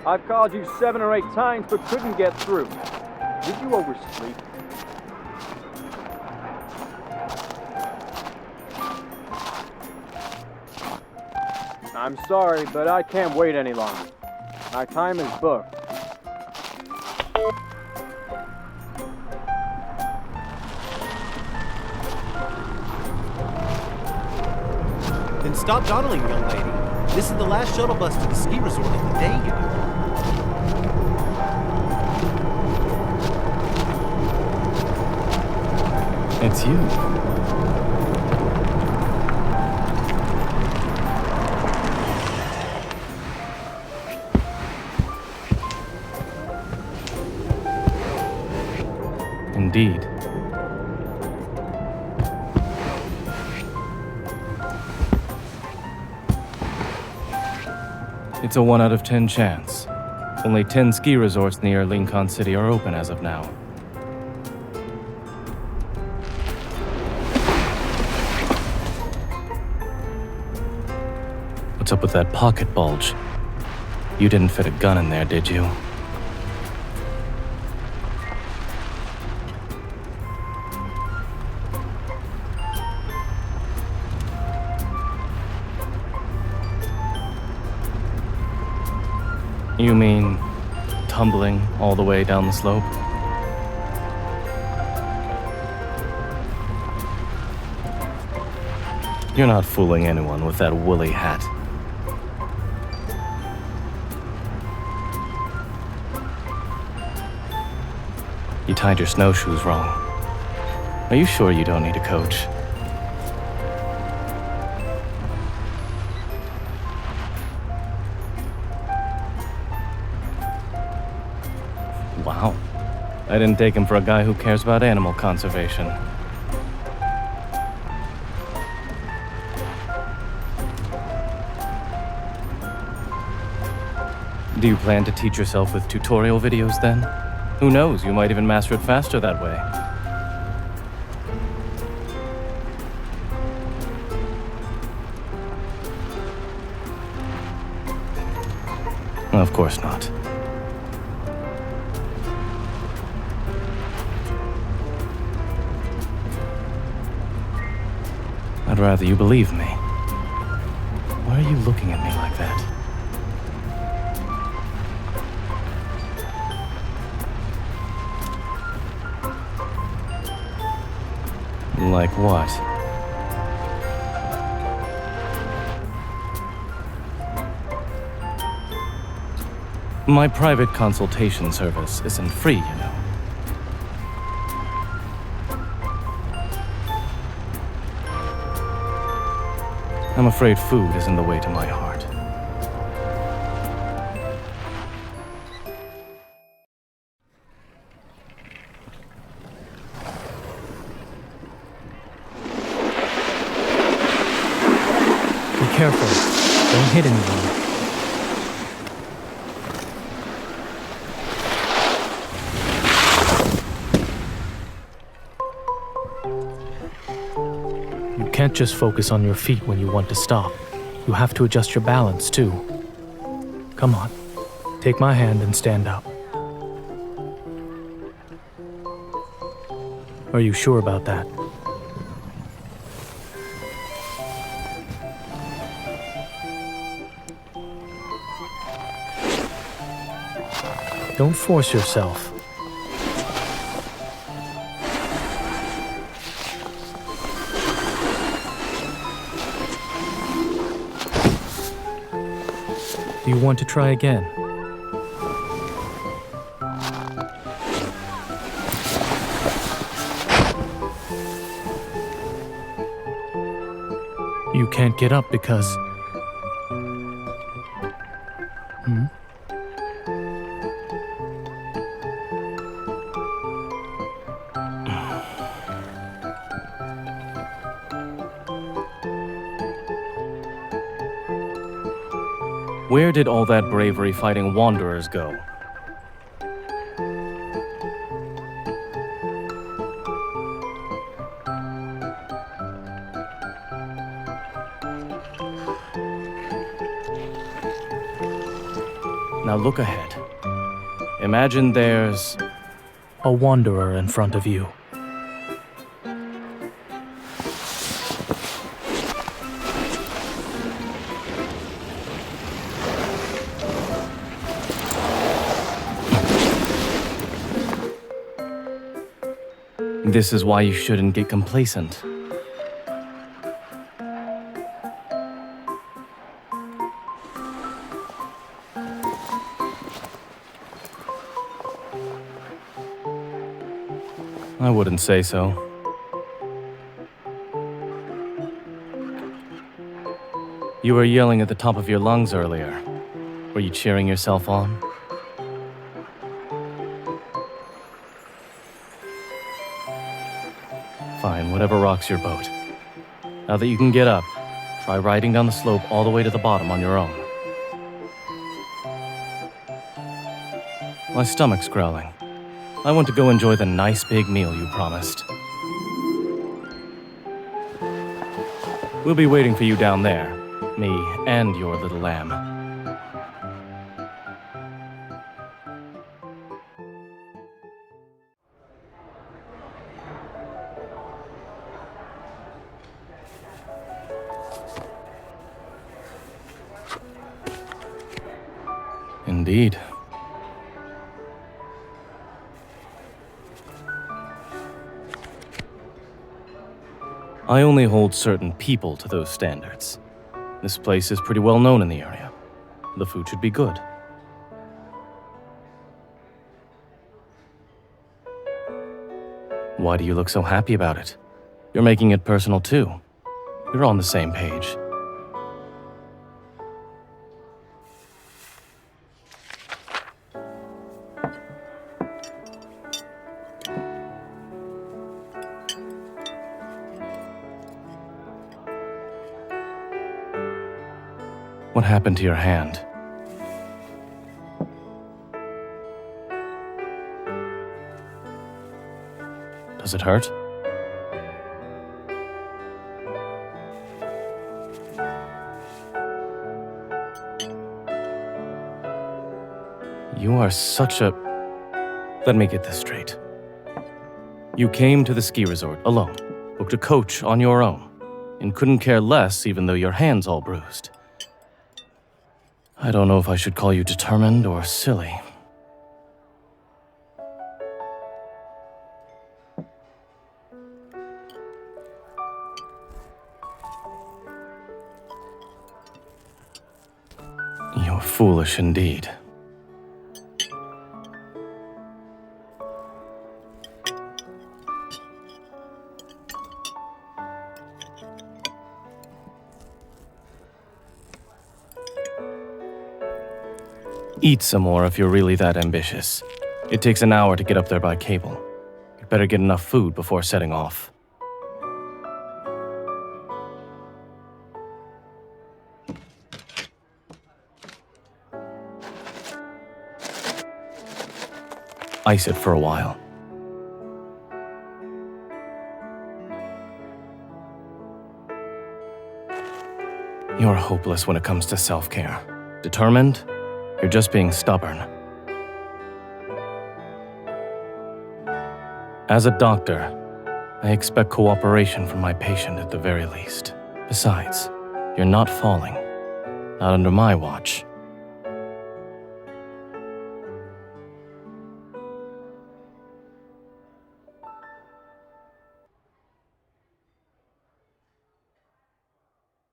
I've called you 7 or 8 times, but couldn't get through. Did you oversleep? I'm sorry, but I can't wait any longer. My time is booked. Then stop dawdling, young lady. This is the last shuttle bus to the ski resort of the day, you know. It's you. Indeed. It's a 1 out of 10 chance. Only 10 ski resorts near Lincoln City are open as of now. What's up with that pocket bulge? You didn't fit a gun in there, did you? You mean tumbling all the way down the slope? You're not fooling anyone with that woolly hat. You tied your snowshoes wrong. Are you sure you don't need a coach? Wow. I didn't take him for a guy who cares about animal conservation. Do you plan to teach yourself with tutorial videos then? Who knows, you might even master it faster that way. Of course not. I'd rather you believe me. Why are you looking at me like that? Like what? My private consultation service isn't free, you know. I'm afraid food isn't the way to my heart. Be careful. Don't hit anyone. You can't just focus on your feet when you want to stop. You have to adjust your balance, too. Come on. Take my hand and stand up. Are you sure about that? Don't force yourself. Do you want to try again? You can't get up because... Where did all that bravery fighting wanderers go? Now look ahead. Imagine there's... A wanderer in front of you. This is why you shouldn't get complacent. I wouldn't say so. You were yelling at the top of your lungs earlier. Were you cheering yourself on? Fine, whatever rocks your boat. Now that you can get up, try riding down the slope all the way to the bottom on your own. My stomach's growling. I want to go enjoy the nice big meal you promised. We'll be waiting for you down there, me and your little lamb. Indeed. I only hold certain people to those standards. This place is pretty well known in the area. The food should be good. Why do you look so happy about it? You're making it personal too. You're on the same page. What happened to your hand? Does it hurt? You are such a... Let me get this straight. You came to the ski resort alone, booked a coach on your own, and couldn't care less even though your hand's all bruised. I don't know if I should call you determined or silly. You're foolish indeed. Eat some more if you're really that ambitious. It takes an hour to get up there by cable. You'd better get enough food before setting off. Ice it for a while. You're hopeless when it comes to self-care. Determined? You're just being stubborn. As a doctor, I expect cooperation from my patient at the very least. Besides, you're not falling. Not under my watch.